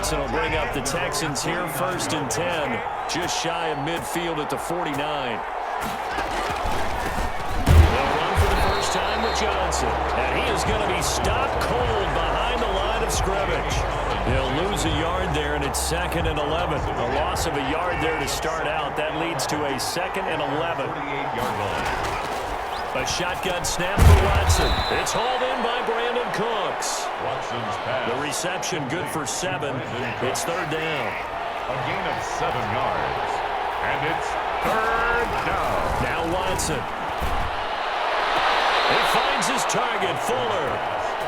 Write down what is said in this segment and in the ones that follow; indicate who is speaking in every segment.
Speaker 1: Watson will bring up the Texans here, 1st and 10. Just shy of midfield at the 49. They'll run for the first time with Johnson. And he is going to be stopped cold behind the line of scrimmage. He'll lose a yard there, and it's 2nd and 11. A loss of a yard there to start out. That leads to a 2nd and 11.
Speaker 2: 48-yard line.
Speaker 1: A shotgun snap for Watson. It's hauled in by Brandon Cooks.
Speaker 2: Watson's pass.
Speaker 1: The reception good for 7. It's 3rd down.
Speaker 2: A gain of 7 yards. And it's 3rd down.
Speaker 1: Now Watson. He finds his target, Fuller.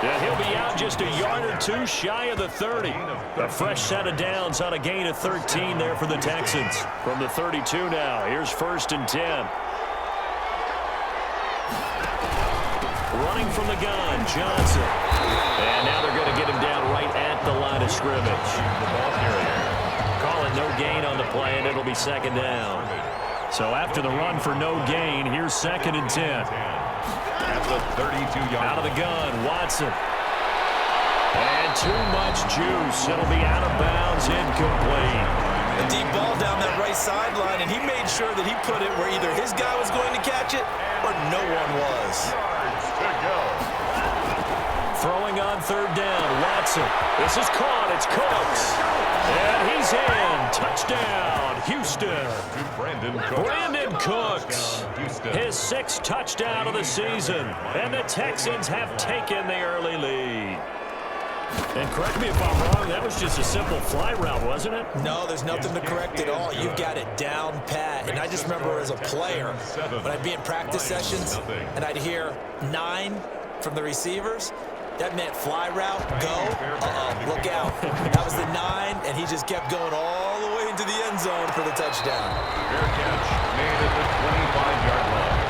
Speaker 1: And he'll be out just a yard or 2 shy of the 30. A fresh set of downs on a gain of 13 there for the Texans. From the 32 now, here's 1st and 10. Running from the gun, Johnson. And now they're going to get him down right at the line of scrimmage.
Speaker 2: The ball carrier.
Speaker 1: Call it no gain on the play, and it'll be 2nd down. So after the run for no gain, here's 2nd and 10.
Speaker 2: At the 32-yard.
Speaker 1: Out of the gun, Watson. And too much juice. It'll be out of bounds, incomplete.
Speaker 3: A deep ball down that right sideline, and he made sure that he put it where either his guy was going to catch it or no one was.
Speaker 1: Throwing on 3rd down, Watson. This is caught. It's Cooks. And he's in. Touchdown, Houston. Brandon Cooks. His 6th touchdown of the season. And the Texans have taken the early lead. And correct me if I'm wrong, that was just a simple fly route, wasn't it?
Speaker 3: No, there's nothing to correct at all. You've got it down pat. And I just remember as a player, when I'd be in practice sessions and I'd hear 9 from the receivers, that meant fly route, go, look out. That was the 9, and he just kept going all the way into the end zone for the touchdown.
Speaker 2: Fair catch made at the 25-yard line.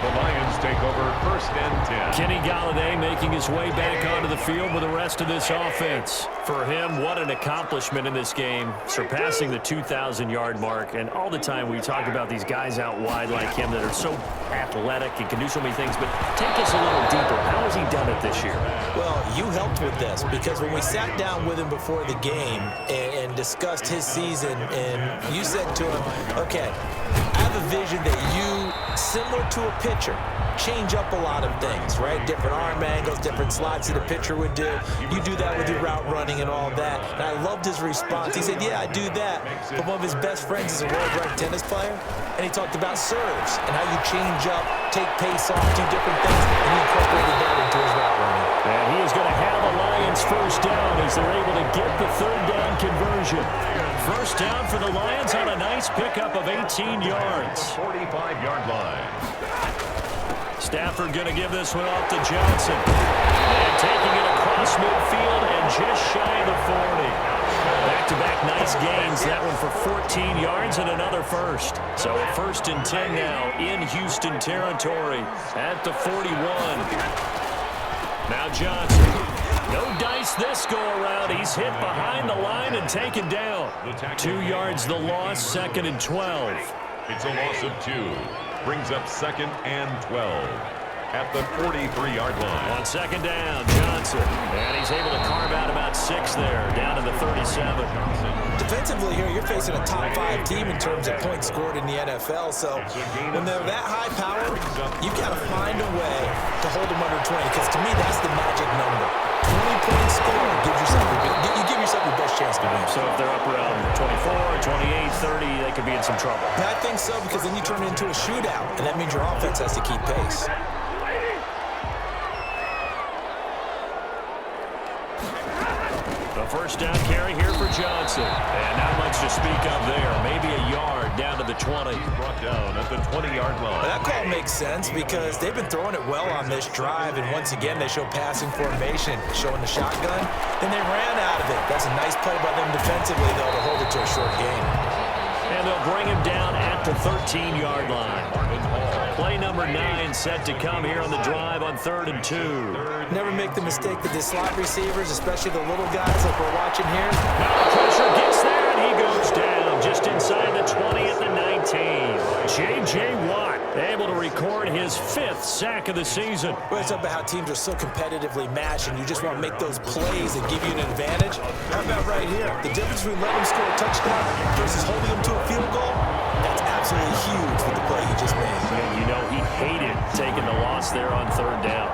Speaker 2: The Lions take over 1st and 10.
Speaker 1: Kenny Golladay making his way back onto the field with the rest of this offense. For him, what an accomplishment in this game, surpassing the 2,000-yard mark. And all the time we talk about these guys out wide like him that are so athletic and can do so many things. But take us a little deeper. How has he done it this year?
Speaker 3: Well, you helped with this because when we sat down with him before the game and discussed his season, and you said to him, okay, I have a vision that you, similar to a pitcher, change up a lot of things, right? Different arm angles, different slots that a pitcher would do. You do that with your route running and all that. And I loved his response. He said, yeah, I do that. But one of his best friends is a world-ranked tennis player. And he talked about serves and how you change up, take pace off, do different things. And he incorporated that into his route running.
Speaker 1: And he is going to have the Lions 1st down as they're able to get the 3rd down conversion. 1st down for the Lions on a nice pickup of 18 yards.
Speaker 2: 45-yard line.
Speaker 1: Stafford going to give this one off to Johnson. And taking it across midfield and just shy of the 40. Back-to-back nice gains. That one for 14 yards and another 1st. So a 1st and 10 now in Houston territory at the 41. Now Johnson. No dice this go-around. He's hit behind the line and taken down. 2 yards the loss, 2nd and 12.
Speaker 2: It's a loss of 2. Brings up 2nd and 12 at the 43-yard line.
Speaker 1: On 2nd down, Johnson. And he's able to carve out about 6 there, down to the 37.
Speaker 3: Defensively here, you're facing a top 5 team in terms of points scored in the NFL. So when they're that high power, you've got to find a way to hold them under 20. Because to me, that's the magic number. 20 points scored gives yourself you give yourself your best chance to win.
Speaker 1: So if they're up around 24, 28, 30, they could be in some trouble.
Speaker 3: And I think so, because then you turn it into a shootout, and that means your offense has to keep pace.
Speaker 1: The 1st down carry here for Johnson. And not much to speak of there. Maybe a yard down to the 20.
Speaker 2: Brought down at the 20-yard line.
Speaker 3: Well, that call makes sense because they've been throwing it well on this drive, and once again they show passing formation, showing the shotgun. Then they ran out of it. That's a nice play by them defensively, though, to hold it to a short gain.
Speaker 1: And they'll bring him down at the 13-yard line. Play number 9 set to come here on the drive on 3rd and 2.
Speaker 3: Never make the mistake that the slot receivers, especially the little guys like we're watching here.
Speaker 1: Now the pressure gets there, and he goes down just inside the 20 at the 19. J.J. Watt able to record his 5th sack of the season.
Speaker 3: Well, it's about how teams are so competitively matched, and you just want to make those plays that give you an advantage. How about right here? The difference between letting them score a touchdown versus holding them to a field goal, that's absolutely huge with the play he just made.
Speaker 1: And you know he hated taking the loss there on 3rd down.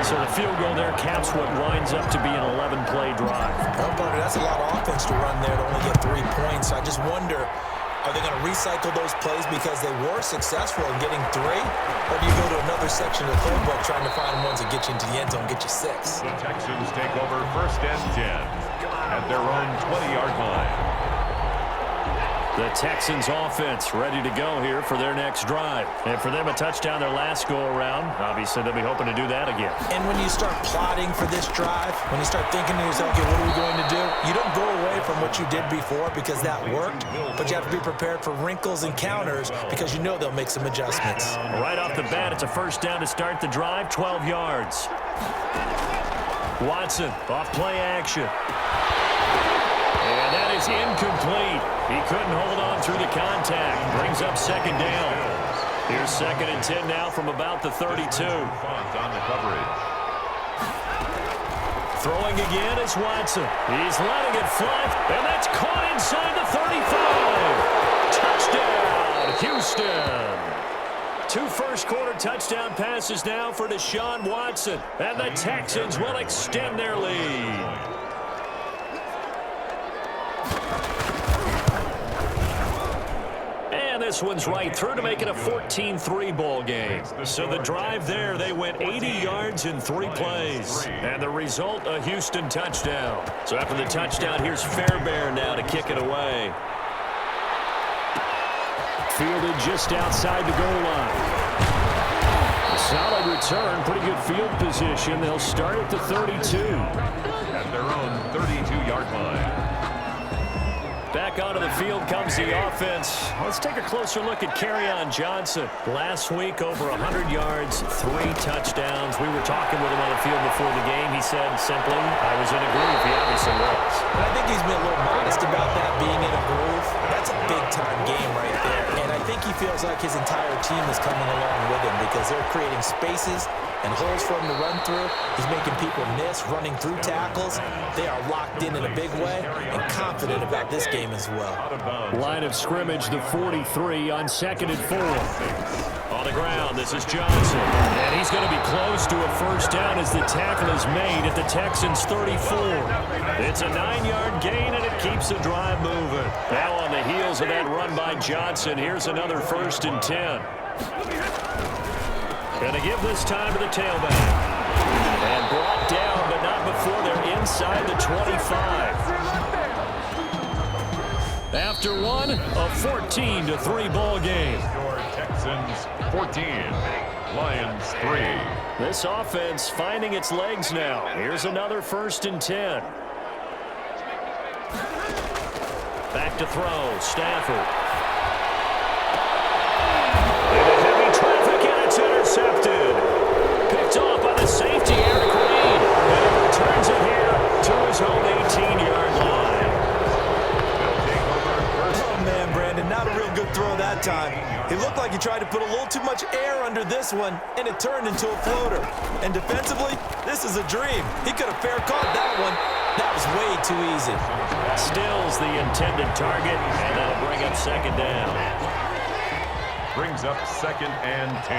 Speaker 1: So the field goal there caps what winds up to be an 11-play drive.
Speaker 3: Well, partner, that's a lot of offense to run there to only get 3 points. So I just wonder, are they going to recycle those plays because they were successful in getting 3? Or do you go to another section of the playbook trying to find ones that get you into the end zone and get you 6?
Speaker 2: The Texans take over 1st and 10 at their own 20-yard line.
Speaker 1: The Texans offense ready to go here for their next drive. And for them, a touchdown their last go-around. Obviously, they'll be hoping to do that again.
Speaker 3: And when you start plotting for this drive, when you start thinking to yourself, okay, what are we going to do? You don't go away from what you did before because that worked, but you have to be prepared for wrinkles and counters because you know they'll make some adjustments.
Speaker 1: Right off the bat, it's a 1st down to start the drive, 12 yards. Watson off play action. And that is incomplete. He couldn't hold on through the contact. Brings up 2nd down. Here's 2nd and 10 now from about the 32.
Speaker 2: On the coverage.
Speaker 1: Throwing again is Watson. He's letting it fly, and that's caught inside the 35. Touchdown, Houston. 2 first-quarter touchdown passes now for Deshaun Watson, and the Texans will extend their lead. This one's right through to make it a 14-3 ball game. So the drive there, they went 80 yards in 3 plays. And the result, a Houston touchdown. So after the touchdown, here's Fairbairn now to kick it away. Fielded just outside the goal line. A solid return, pretty good field position. They'll start at the 32.
Speaker 2: At their own 32-yard line.
Speaker 1: Back onto the field comes the offense. Let's take a closer look at Kerryon Johnson. Last week, over 100 yards, 3 touchdowns. We were talking with him on the field before the game. He said simply, I was in a groove. He obviously was.
Speaker 3: But I think he's been a little modest about that, being in a groove. That's a big-time game right there. And I think he feels like his entire team is coming along with him because they're creating spaces and holes for him to run through. He's making people miss, running through tackles. They are locked in a big way and confident about this game as well.
Speaker 1: Line of scrimmage, the 43 on 2nd and 4. On the ground, this is Johnson. And he's going to be close to a 1st down as the tackle is made at the Texans' 34. It's a 9-yard gain, and it keeps the drive moving. Now on the heels of that run by Johnson, here's another 1st and 10. Going to give this time to the tailback. And brought down, but not before they're inside the 25. After one, a 14-3 ball game.
Speaker 2: Your Texans 14, Lions 3.
Speaker 1: This offense finding its legs now. Here's another 1st and 10. Back to throw, Stafford. Into heavy traffic, and it's intercepted. Picked off by the safety, Eric Reed. And he returns it here to his own 18-yard line.
Speaker 3: Oh, man, Brandon, not a real good throw that time. He looked like he tried to put a little too much air under this one, and it turned into a floater. And defensively, this is a dream. He could have fair caught that one. That was way too easy.
Speaker 1: Stills the intended target, and that'll bring up 2nd down.
Speaker 2: Brings up 2nd and 10.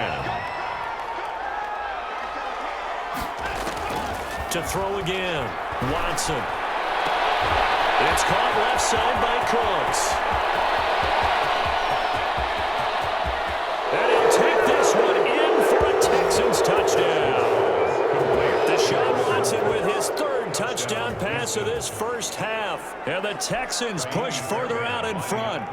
Speaker 1: To throw again, Watson. It's caught left side by Cooks. And he'll take this one in for a Texans touchdown. Deshaun Watson with his 3rd touchdown pass of this 1st half. And the Texans push further out in front.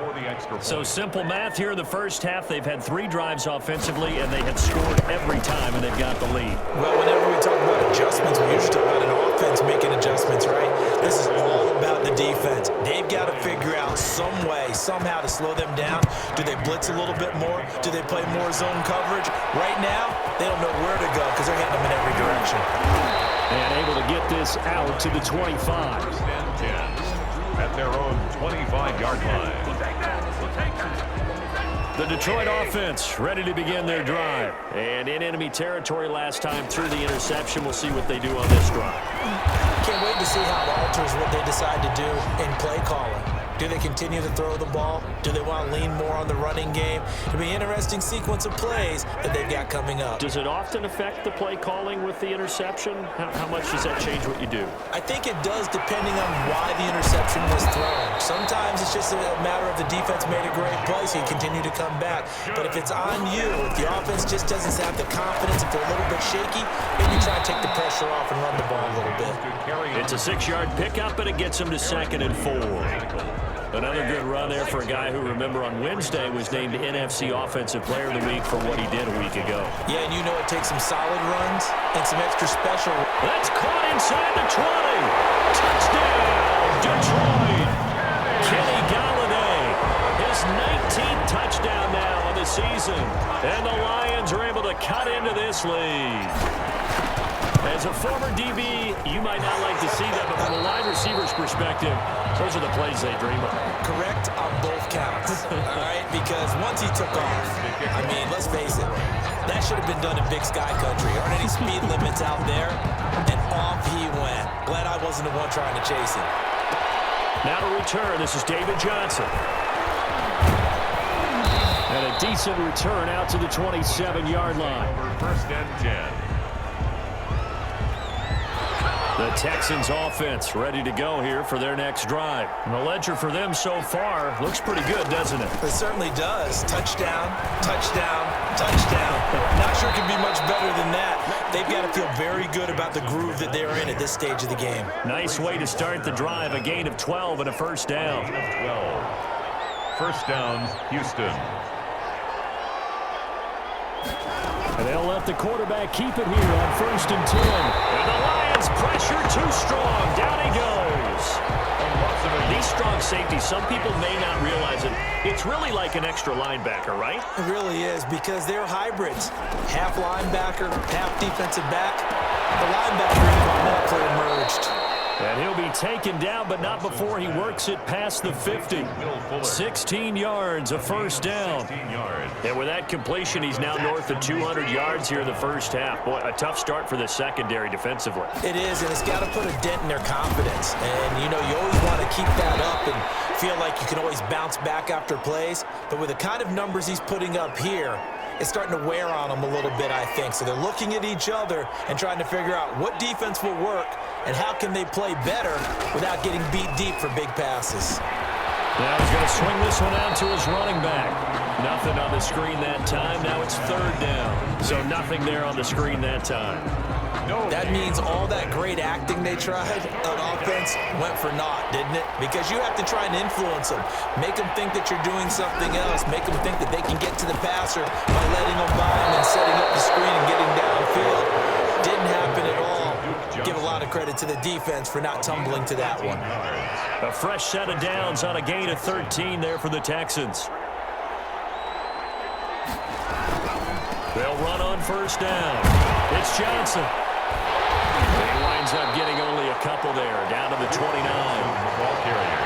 Speaker 1: So simple math here in the 1st half. They've had 3 drives offensively, and they have scored every time, and they've got the lead.
Speaker 3: Well, whenever we talk about adjustments, we usually talk about an offense making adjustments, right? This is all about the defense. They've got to figure out some way, somehow to slow them down. Do they blitz a little bit more? Do they play more zone coverage? Right now, they don't know where to go because they're hitting them in every direction.
Speaker 1: And able to get this out to the 25.
Speaker 2: at their own 25-yard line.
Speaker 1: The Detroit offense ready to begin their drive. And in enemy territory last time through the interception. We'll see what they do on this drive.
Speaker 3: Can't wait to see how it alters what they decide to do in play calling. Do they continue to throw the ball? Do they want to lean more on the running game? It'll be an interesting sequence of plays that they've got coming up.
Speaker 1: Does it often affect the play calling with the interception? How much does that change what you do?
Speaker 3: I think it does depending on why the interception was thrown. Sometimes it's just a matter of the defense made a great play, so you continue to come back. But if it's on you, if the offense just doesn't have the confidence, if they're a little bit shaky, maybe try to take the pressure off and run the ball a little bit.
Speaker 1: It's a 6-yard pickup, and it gets them to 2nd and 4. Another good run there for a guy who, remember, on Wednesday was named NFC Offensive Player of the Week for what he did a week ago.
Speaker 3: Yeah, and you know it takes some solid runs and some extra special.
Speaker 1: That's caught inside the 20. Touchdown, Detroit. Kenny Galladay, his 19th touchdown now on the season. And the Lions are able to cut into this lead. As a former DB, you might not like to see that, but from a wide receiver's perspective, those are the plays they dream of.
Speaker 3: Correct on both counts, all right? Because once he took off, I mean, let's face it, that should have been done in Big Sky Country. Aren't any speed limits out there? And off he went. Glad I wasn't the one trying to chase him.
Speaker 1: Now to return, this is David Johnson. And a decent return out to the 27-yard line.
Speaker 2: First and 10.
Speaker 1: The Texans offense ready to go here for their next drive. And the ledger for them so far looks pretty good, doesn't it?
Speaker 3: It certainly does. Touchdown, touchdown, touchdown. Not sure it can be much better than that. They've got to feel very good about the groove that they're in at this stage of the game.
Speaker 1: Nice way to start the drive. A gain of 12 and a first down.
Speaker 2: 12. First down, Houston.
Speaker 1: And they'll let the quarterback keep it here on 1st and 10. And the Lions pressure too strong. Down he goes. These strong safeties, some people may not realize it. It's really like an extra linebacker, right?
Speaker 3: It really is, because they're hybrids. Half linebacker, half defensive back. The linebacker on that play emerged.
Speaker 1: And he'll be taken down, but not before he works it past the 50. 16 yards, a first down. And with that completion, he's now north of 200 yards here in the first half. Boy, a tough start for the secondary defensively.
Speaker 3: It is, and it's got to put a dent in their confidence. And, you know, you always want to keep that up and feel like you can always bounce back after plays. But with the kind of numbers he's putting up here, it's starting to wear on them a little bit, I think. So they're looking at each other and trying to figure out what defense will work and how can they play better without getting beat deep for big passes.
Speaker 1: Now he's going to swing this one out to his running back. Nothing on the screen that time. Now it's 3rd down. So nothing there on the screen that time.
Speaker 3: That means all that great acting they tried on offense went for naught, didn't it? Because you have to try and influence them. Make them think that you're doing something else. Make them think that they can get to the passer by letting them by him and setting up the screen and getting downfield. Didn't happen at all. Give a lot of credit to the defense for not tumbling to that one.
Speaker 1: A fresh set of downs on a gain of 13 there for the Texans. They'll run on 1st down. It's Johnson. He winds up getting only a couple there, down to the 29.
Speaker 2: Ball carrier.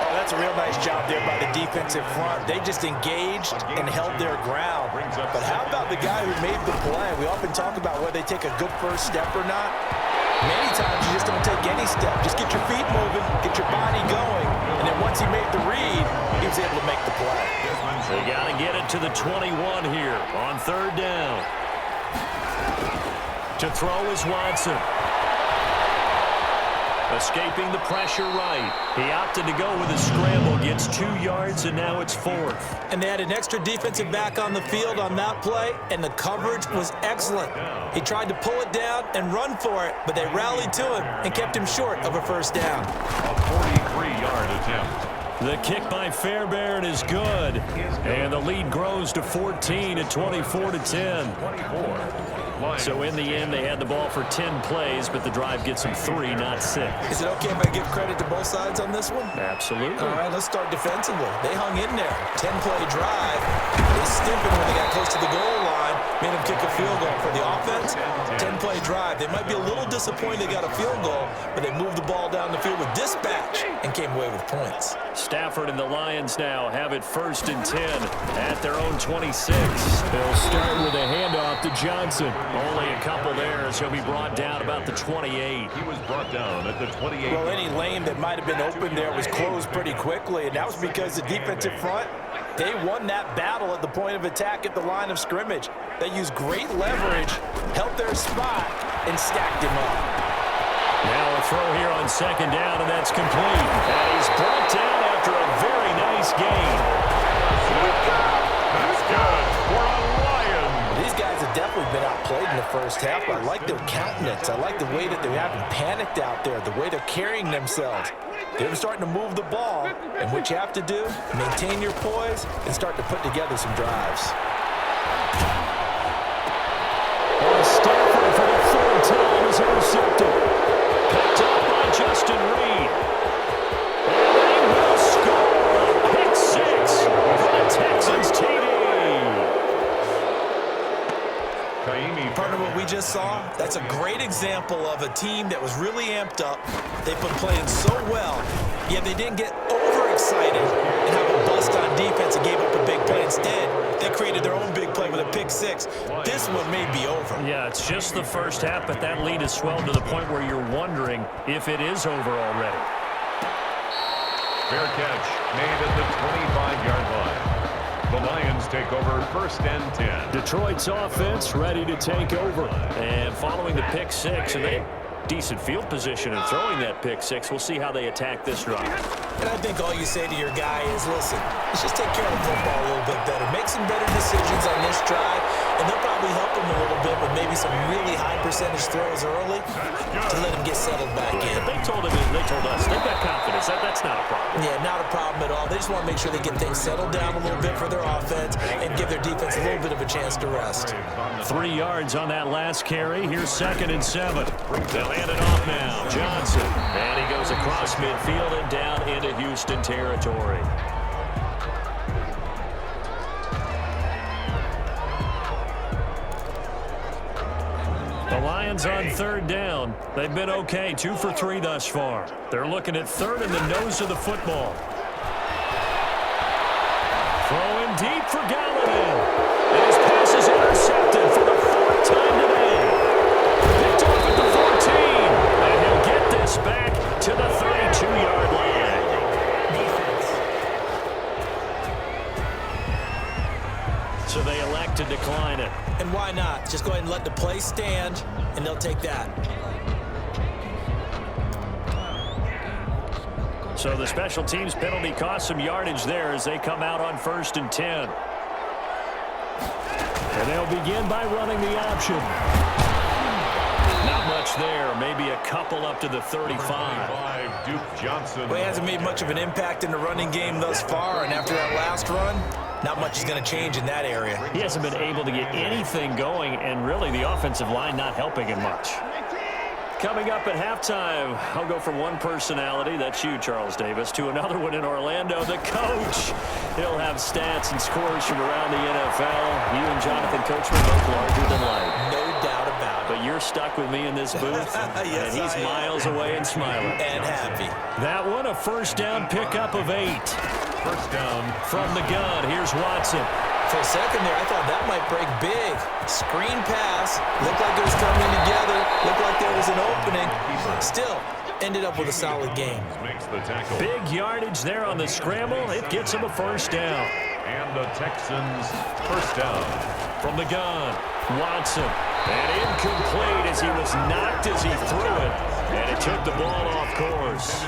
Speaker 3: Oh, that's a real nice job there by the defensive front. They just engaged and held their ground. But how about the guy who made the play? We often talk about whether they take a good first step or not. Many times you just don't take any step. Just get your feet moving, get your body going, and then once he made the read, he was able to make the play.
Speaker 1: They got to get it to the 21 here on 3rd down. To throw is Watson. Escaping the pressure right. He opted to go with a scramble, gets 2 yards, and now it's 4th.
Speaker 3: And they had an extra defensive back on the field on that play, and the coverage was excellent. He tried to pull it down and run for it, but they rallied to him and kept him short of a first down.
Speaker 2: A 43-yard attempt.
Speaker 1: The kick by Fairbairn is good, and the lead grows to 14 at 24-10.
Speaker 2: 24.
Speaker 1: So in the end, they had the ball for 10 plays, but the drive gets them 3, not 6.
Speaker 3: Is it okay if I give credit to both sides on this one?
Speaker 1: Absolutely.
Speaker 3: All right, let's start defensively. They hung in there. 10-play drive. They stiffened when they got close to the goal line. made them kick a field goal. For the offense, 10-play drive. They might be a little disappointed they got a field goal, but they moved the ball down the field with dispatch and came away with points.
Speaker 1: Stafford and the Lions now have it 1st and 10 at their own 26. They'll start with a handoff to Johnson. Only a couple there as he'll be brought down about the 28.
Speaker 2: He was brought down at the 28.
Speaker 3: Well, any lane that might have been open there was closed pretty quickly, and that was because the defensive front, they won that battle at the point of attack at the line of scrimmage. They used great leverage, held their spot, and stacked him up.
Speaker 1: Now a throw here on 2nd down, and that's complete. And he's brought down after a very nice gain.
Speaker 2: That's good for a Lion.
Speaker 3: These guys have definitely been outplayed in the first half. I like their countenance. I like the way that they haven't panicked out there, the way they're carrying themselves. They're starting to move the ball, and what you have to do, maintain your poise and start to put together some drives.
Speaker 1: And Stafford for the 3rd time is intercepted. Picked up by Justin Reed. And they will score. Pick 6 for the Texans TD.
Speaker 3: Partner, what we just saw, that's a great example of a team that was really amped up. They've been playing so well, yet they didn't get overexcited and have a bust on defense and gave up a big play. Instead, they created their own big play with a pick 6. This one may be over.
Speaker 1: Yeah, it's just the first half, but that lead has swelled to the point where you're wondering if it is over already.
Speaker 2: Fair catch made at the 25-yard line. The Lions take over 1st and 10.
Speaker 1: Detroit's offense ready to take over. And following the pick 6, and they have decent field position in throwing that pick 6. We'll see how they attack this drive.
Speaker 3: And I think all you say to your guy is, listen, let's just take care of the football a little bit better. Make some better decisions on this drive, and they'll probably help him a little bit with maybe some really high percentage throws early to let him get settled back in.
Speaker 1: They told us, they've got confidence. That's not a problem.
Speaker 3: Yeah, not a problem at all. They just want to make sure they get things settled down a little bit for their offense and give their defense a little bit of a chance to rest.
Speaker 1: 3 yards on that last carry. Here's 2nd and 7. They'll hand it off now. Johnson. And he goes across midfield and down into Houston territory. The Lions on 3rd down. They've been okay, 2 for 3 thus far. They're looking at 3rd in the nose of the football. Throwing deep for Gallatin. And his pass is intercepted for the 4th time today. Picked off at the 14. And he'll get this back to the 32-yard line. So they elect to decline it.
Speaker 3: And why not? Just go ahead and let the play stand, and they'll take that.
Speaker 1: So the special teams penalty cost some yardage there as they come out on 1st and 10. And they'll begin by running the option. Not much there. Maybe a couple up to the 35.
Speaker 2: Duke Johnson.
Speaker 3: Well, he hasn't made much of an impact in the running game thus far, and after that last run, not much is going to change in that area.
Speaker 1: He hasn't been able to get anything going, and really the offensive line not helping him much. Coming up at halftime, I'll go from one personality, that's you, Charles Davis, to another one in Orlando, the coach. He'll have stats and scores from around the NFL. You and Jonathan Coachman both larger than life.
Speaker 3: No doubt about it.
Speaker 1: But you're stuck with me in this booth,
Speaker 3: yes,
Speaker 1: and he's miles away and smiling.
Speaker 3: And happy.
Speaker 1: That one, a 1st down pickup of 8.
Speaker 2: 1st down.
Speaker 1: From the gun, here's Watson.
Speaker 3: For a second there, I thought that might break big. Screen pass. Looked like it was coming together. Looked like there was an opening. Still, ended up with a solid game.
Speaker 2: Makes the tackle.
Speaker 1: Big yardage there on the scramble. It gets him a 1st down.
Speaker 2: And the Texans 1st down.
Speaker 1: From the gun, Watson. And incomplete as he was knocked as he threw it. And it took the ball off course.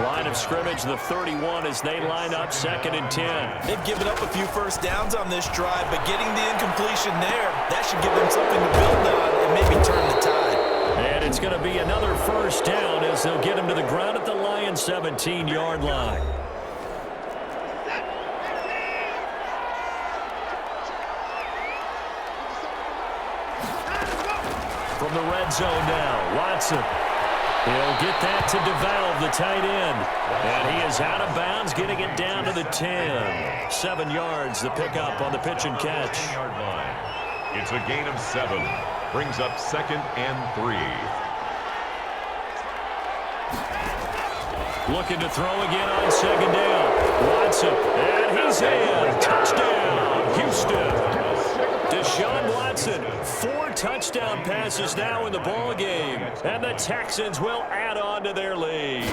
Speaker 1: Line of scrimmage, the 31 as they line up 2nd and 10.
Speaker 3: They've given up a few 1st downs on this drive, but getting the incompletion there, that should give them something to build on and maybe turn the tide.
Speaker 1: And it's going to be another 1st down as they'll get him to the ground at the Lions' 17-yard line. From the red zone now, Watson. He'll get that to DeValve, the tight end. And he is out of bounds, getting it down to the 10. 7 yards, the pickup on the pitch and catch.
Speaker 2: It's a gain of 7. Brings up 2nd and 3.
Speaker 1: Looking to throw again on 2nd down. Watson, and he's in. Touchdown, Houston. Deshaun Watson, 4 touchdown passes now in the ball game, and the Texans will add on to their lead.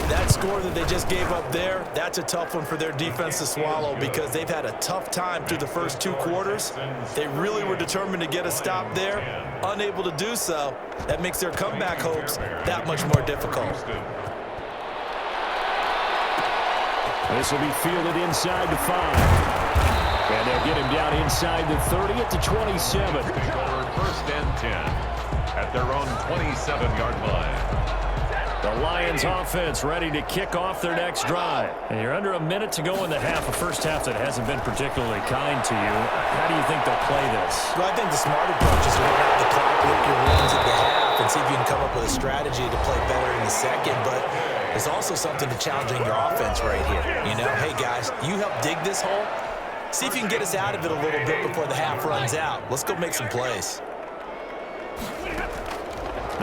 Speaker 3: That score that they just gave up there, that's a tough one for their defense to swallow because they've had a tough time through the first 2 quarters. They really were determined to get a stop there, unable to do so. That makes their comeback hopes that much more difficult.
Speaker 1: This will be fielded inside the 5. And they'll get him down inside the 30 at the 27.
Speaker 2: 1st and 10 at their own 27-yard line.
Speaker 1: The Lions offense ready to kick off their next drive. And you're under a minute to go in the half, a first half that hasn't been particularly kind to you. How do you think they'll play this?
Speaker 3: Well, I think the smart approach is to run out the clock, lick your wounds at the half, and see if you can come up with a strategy to play better in the second. But there's also something to challenging your offense right here. You know, hey, guys, you help dig this hole. See if you can get us out of it a little bit before the half runs out. Let's go make some plays.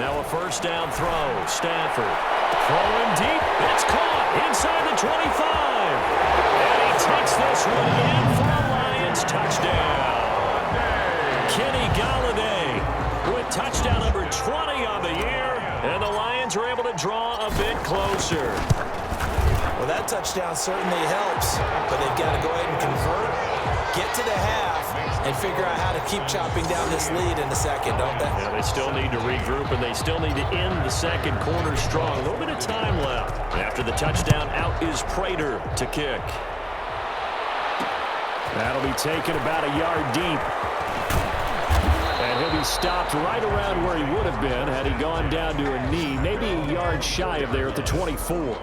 Speaker 1: Now a first down throw. Stafford throwing deep. It's caught inside the 25. And he takes this one in for a Lions touchdown. Kenny Golladay with touchdown number 20 on the year. And the Lions are able to draw a bit closer.
Speaker 3: Well, that touchdown certainly helps, but they've got to go ahead and convert, get to the half, and figure out how to keep chopping down this lead in the second, don't they?
Speaker 1: Yeah, they still need to regroup, and they still need to end the second quarter strong. A little bit of time left. After the touchdown, out is Prater to kick. That'll be taken about a yard deep. And he'll be stopped right around where he would have been had he gone down to a knee, maybe a yard shy of there at the 24.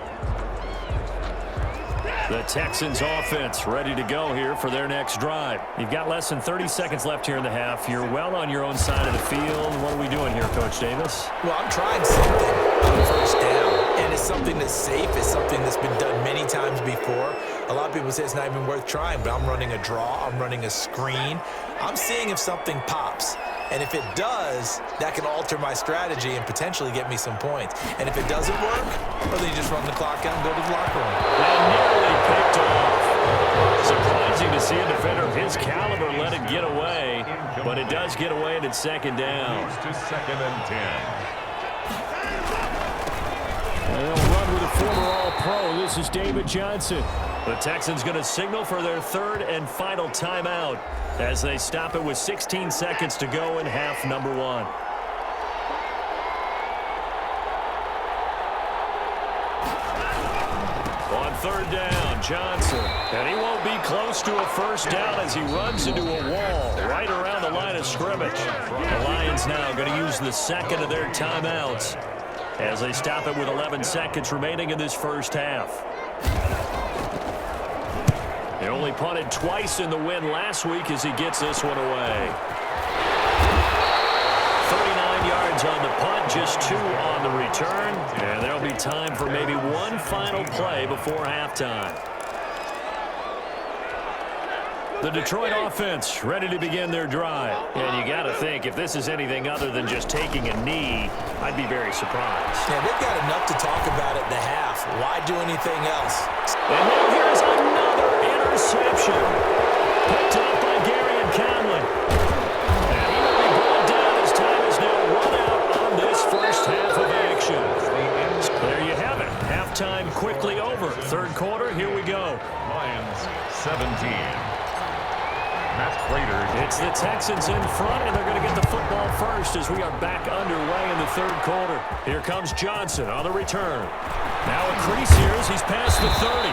Speaker 1: The Texans offense ready to go here for their next drive. You've got less than 30 seconds left here in the half. You're well on your own side of the field. What are we doing here, Coach Davis?
Speaker 3: Well, I'm trying something on first down, and it's something that's safe. It's something that's been done many times before. A lot of people say it's not even worth trying, but I'm running a draw. I'm running a screen. I'm seeing if something pops. And if it does, that can alter my strategy and potentially get me some points. And if it doesn't work, well, then you just run the clock out and go to the locker room.
Speaker 1: And nearly picked off. Surprising to see a defender of his caliber let it get away. But it does get away, and it's 2nd down.
Speaker 2: To 2nd and 10.
Speaker 1: They'll run with a former All-Pro. This is David Johnson. The Texans going to signal for their 3rd and final timeout as they stop it with 16 seconds to go in half number 1. On 3rd down, Johnson. And he won't be close to a first down as he runs into a wall right around the line of scrimmage. The Lions now going to use the 2nd of their timeouts as they stop it with 11 seconds remaining in this first half. They only punted twice in the win last week as he gets this one away. 39 yards on the punt, just 2 on the return. And there'll be time for maybe one final play before halftime. The Detroit offense ready to begin their drive. And you got to think, if this is anything other than just taking a knee, I'd be very surprised.
Speaker 3: Yeah, they've got enough to talk about at the half. Why do anything else?
Speaker 1: And now here's another interception. Picked up by Gary and Conley. And he will be brought down as time is now run out on this first half of action. There you have it. Halftime quickly over. 3rd quarter, here we go.
Speaker 2: Lions 17. Matt Prater.
Speaker 1: It's the Texans in front, and they're going to get the football first as we are back underway in the 3rd quarter. Here comes Johnson on the return. Now a crease here as he's past the 30.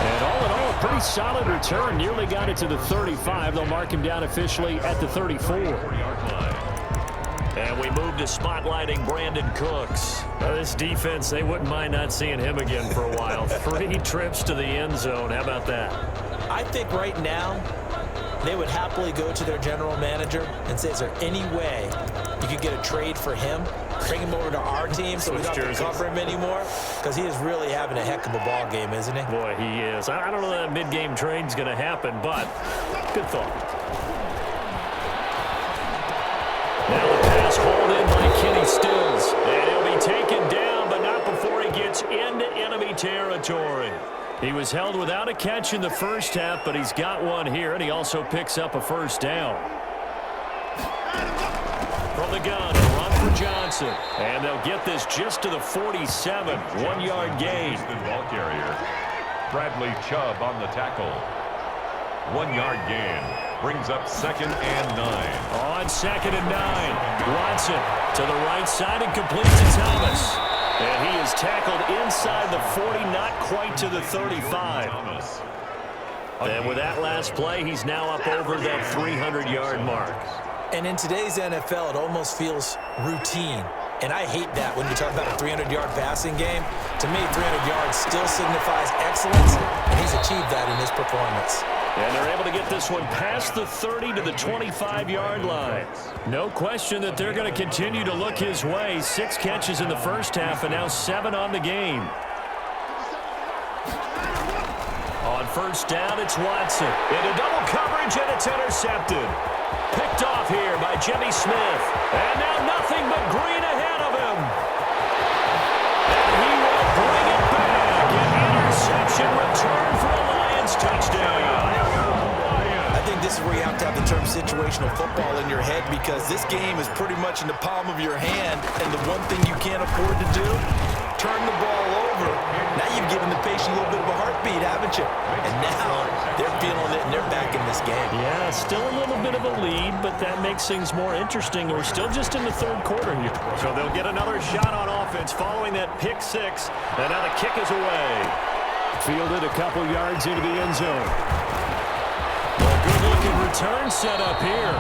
Speaker 1: And all in all, a pretty solid return. Nearly got it to the 35. They'll mark him down officially at the 34. And we move to spotlighting Brandon Cooks. This defense, they wouldn't mind not seeing him again for a while. 3 trips to the end zone. How about that?
Speaker 3: I think right now they would happily go to their general manager and say, is there any way you could get a trade for him? Bring him over to our team so we don't have to cover him anymore? Because he is really having a heck of a ball game, isn't he?
Speaker 1: Boy, he is. I don't know that mid-game trade's going to happen, but good thought. He was held without a catch in the first half, but he's got one here, and he also picks up a first down. From the gun, a run for Johnson. And they'll get this just to the 47. 1-yard gain.
Speaker 2: Ball carrier. Bradley Chubb on the tackle. 1-yard gain. Brings up 2nd and 9.
Speaker 1: On 2nd and 9. Watson to the right side and completes to Thomas. And he is tackled inside the 40, not quite to the 35. And with that last play, he's now up over that 300-yard mark.
Speaker 3: And in today's NFL, it almost feels routine. And I hate that when you talk about a 300-yard passing game. To me, 300 yards still signifies excellence, and he's achieved that in his performance.
Speaker 1: And they're able to get this one past the 30 to the 25-yard line. No question that they're going to continue to look his way. 6 catches in the first half and now 7 on the game. On first down, it's Watson. Into double coverage, and it's intercepted. Picked off here by Jimmy Smith. And now nothing but green ahead of him. And he will bring it back. An interception return for a Lions touchdown.
Speaker 3: I think this is where you have to have the term situational football in your head, because this game is pretty much in the palm of your hand, and the one thing you can't afford to do, turn the ball over. Now you've given the patient a little bit of a heartbeat, haven't you? And now they're feeling it, and they're back in this game.
Speaker 1: Yeah, still a little bit of a lead, but that makes things more interesting. We're still just in the third quarter here. So they'll get another shot on offense following that pick 6. And now the kick is away. Fielded a couple yards into the end zone. A good-looking return set up here.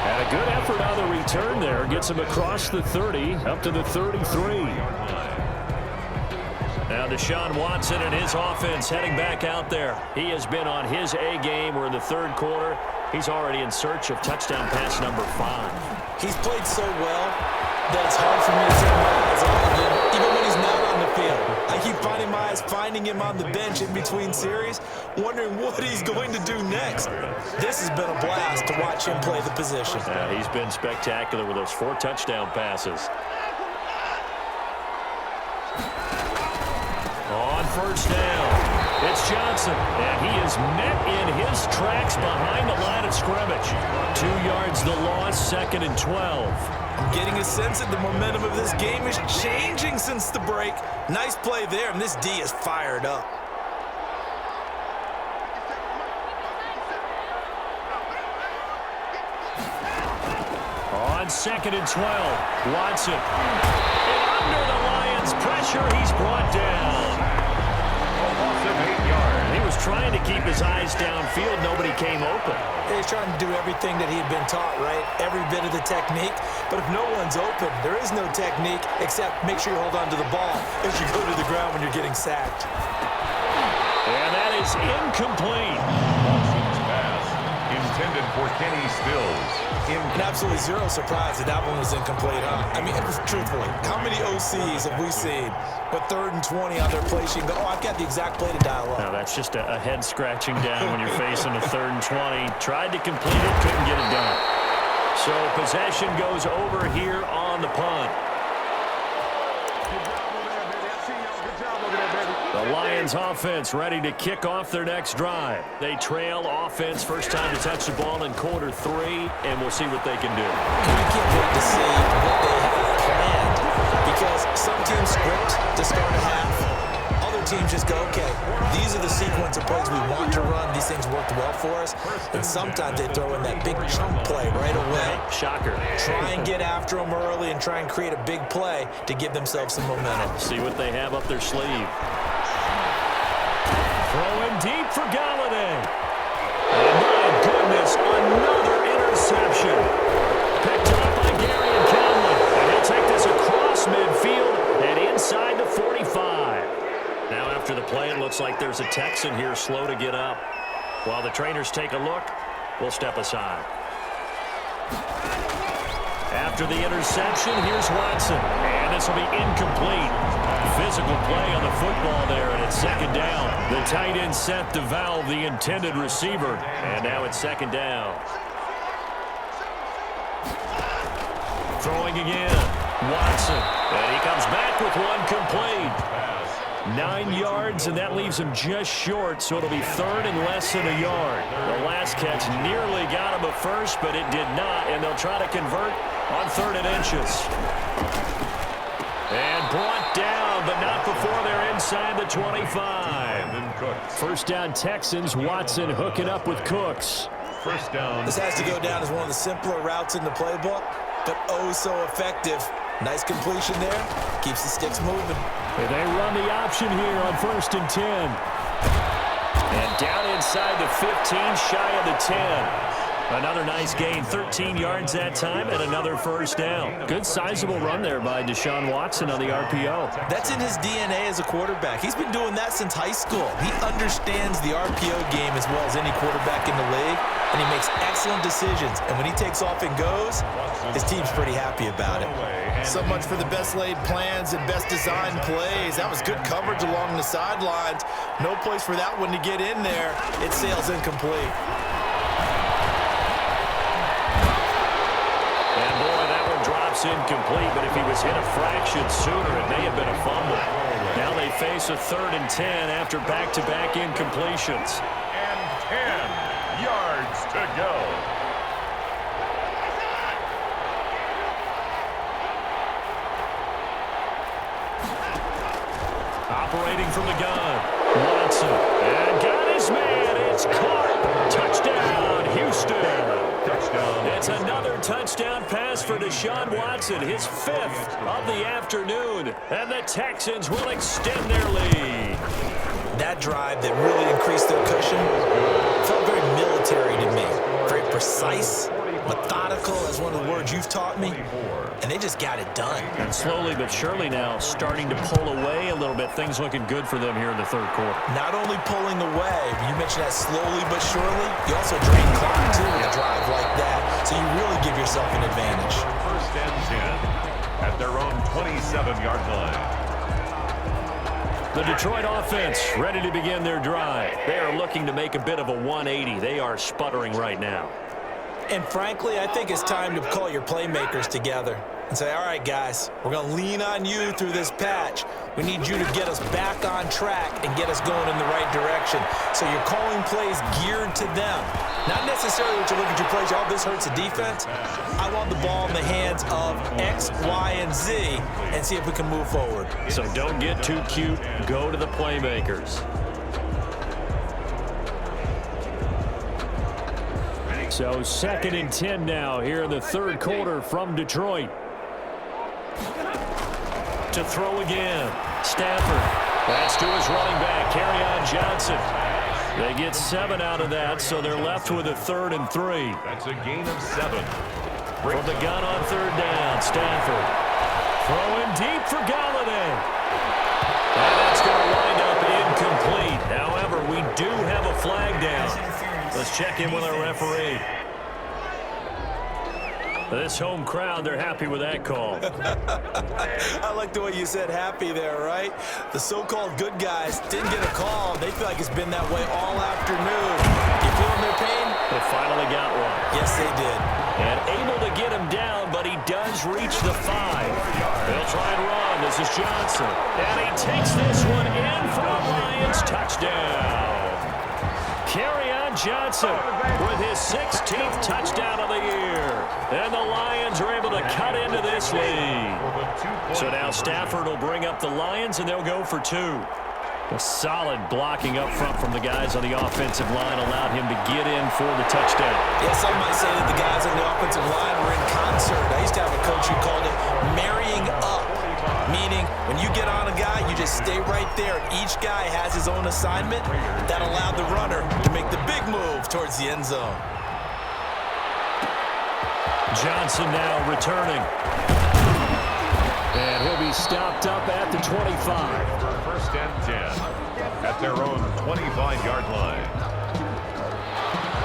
Speaker 1: And a good effort on the return there. Gets him across the 30, up to the 33. Now Deshaun Watson and his offense heading back out there. He has been on his A game. We're in the third quarter. He's already in search of touchdown pass number 5.
Speaker 3: He's played so well that it's hard for me to turn my eyes off of him, even when he's not on the field. I keep finding him on the bench in between series, wondering what he's going to do next. This has been a blast to watch him play the position.
Speaker 1: He's been spectacular with those 4 touchdown passes. On first down, it's Johnson, and he is met in his tracks behind the line of scrimmage. 2 yards the loss, 2nd and 12.
Speaker 3: I'm getting a sense that the momentum of this game is changing since the break. Nice play there, and this D is fired up.
Speaker 1: On 2nd and 12, Watson. And under the Lions' pressure, he's brought down. He was trying to keep his eyes downfield. Nobody came open.
Speaker 3: He's trying to do everything that he had been taught, right? Every bit of the technique. But if no one's open, there is no technique except make sure you hold on to the ball as you go to the ground when you're getting sacked.
Speaker 1: And that is incomplete.
Speaker 2: Watson's pass intended for Kenny Stills.
Speaker 3: And absolutely zero surprise that that one was incomplete, huh? I mean, truthfully, how many OCs have we seen with 3rd and 20 on their play sheet and go, oh, I've got the exact play to dial up?
Speaker 1: Now, that's just a head scratching down when you're facing a 3rd and 20. Tried to complete it, couldn't get it done. So possession goes over here on the punt. The Lions offense ready to kick off their next drive. They trail offense, first time to touch the ball in quarter 3, and we'll see what they can do.
Speaker 3: I can't wait to see what they have planned, because some teams script to start a half. Other teams just go, okay, these are the sequence of plays we want to run. These things worked well for us. And sometimes they throw in that big chunk play right away.
Speaker 1: Shocker.
Speaker 3: Try and get after them early and try and create a big play to give themselves some momentum.
Speaker 1: See what they have up their sleeve. Throwing deep for Galladay. And my goodness, another interception. Picked up by Gary and Conley. And he'll take this across midfield and inside the 45. Now after the play, it looks like there's a Texan here slow to get up. While the trainers take a look, we'll step aside. After the interception, here's Watson. And this will be incomplete. Physical play on the football there, and it's 2nd down. The tight end set to valve the intended receiver. And now it's 2nd down. Throwing again. Watson. And he comes back with one complete. 9 yards, and that leaves him just short, so it'll be third and less than a yard. The last catch nearly got him a first, but it did not, and they'll try to convert on 3rd and inches. And brought down, but not before they're inside the 25. First down Texans. Watson hooking up with Cooks.
Speaker 2: First down.
Speaker 3: This has to go down as one of the simpler routes in the playbook, but oh so effective. Nice completion there. Keeps the sticks moving.
Speaker 1: They run the option here on 1st and 10. And down inside the 15, shy of the 10. Another nice gain, 13 yards that time, and another first down. Good sizable run there by Deshaun Watson on the RPO.
Speaker 3: That's in his DNA as a quarterback. He's been doing that since high school. He understands the RPO game as well as any quarterback in the league, and he makes excellent decisions. And when he takes off and goes, his team's pretty happy about it.
Speaker 4: So much for the best laid plans and best designed plays. That was good coverage along the sidelines. No place for that one to get in there. It sails incomplete.
Speaker 1: Incomplete, but if he was hit a fraction sooner, it may have been a fumble. Now they face a 3rd and 10 after back-to-back incompletions.
Speaker 2: And 10 yards to go.
Speaker 1: Operating from the gun, Watson, and got his man. It's caught. Touchdown, Houston. It's another touchdown pass for Deshaun Watson, his 5th of the afternoon, and the Texans will extend their lead.
Speaker 3: That drive that really increased their cushion felt very military to me. Very precise, methodical, as one of the words you've taught me, and they just got it done.
Speaker 1: And slowly but surely now starting to pull away a little bit. Things looking good for them here in the 3rd quarter.
Speaker 3: Not only pulling away, you mentioned that slowly but surely, you also drain clock too with a drive like that, so you really give yourself an advantage.
Speaker 2: First and 10 at their own 27-yard line.
Speaker 1: The Detroit offense ready to begin their drive. They are looking to make a bit of a 180. They are sputtering right now.
Speaker 3: And frankly, I think it's time to call your playmakers together and say, all right, guys, we're going to lean on you through this patch. We need you to get us back on track and get us going in the right direction. So you're calling plays geared to them. Not necessarily that you look at your plays, oh, this hurts the defense. I want the ball in the hands of X, Y, and Z and see if we can move forward.
Speaker 1: So don't get too cute. Go to the playmakers. So 2nd and 10 now here in the 3rd quarter from Detroit. To throw again. Stafford. That's to his running back, Kerryon Johnson. They get 7 out of that, so they're left with a 3rd and 3.
Speaker 2: That's a gain of 7.
Speaker 1: From the gun on 3rd down, Stafford. Throwing deep for Galladay. And that's going to wind up incomplete. However, we do have a flag down. Let's check in with our referee. This home crowd, they're happy with that call.
Speaker 3: I like the way you said happy there, right? The so-called good guys didn't get a call. They feel like it's been that way all afternoon. You feeling their pain?
Speaker 1: They finally got one.
Speaker 3: Yes, they did.
Speaker 1: And able to get him down, but he does reach the 5. They'll try and run. This is Johnson. And he takes this one in for a Lions touchdown. Kerryon Johnson with his 16th touchdown of the year. And the Lions are able to cut into this lead. So now Stafford will bring up the Lions, and they'll go for 2. A solid blocking up front from the guys on the offensive line allowed him to get in for the touchdown.
Speaker 3: Yeah, some might say that the guys on the offensive line were in concert. I used to have a coach who called it marrying up, meaning when you get on a guy, you just stay right there. Each guy has his own assignment. That allowed the runner to make the big move towards the end zone.
Speaker 1: Johnson now returning. And he'll be stopped up at the 25.
Speaker 2: First and 10 at their own 25-yard line.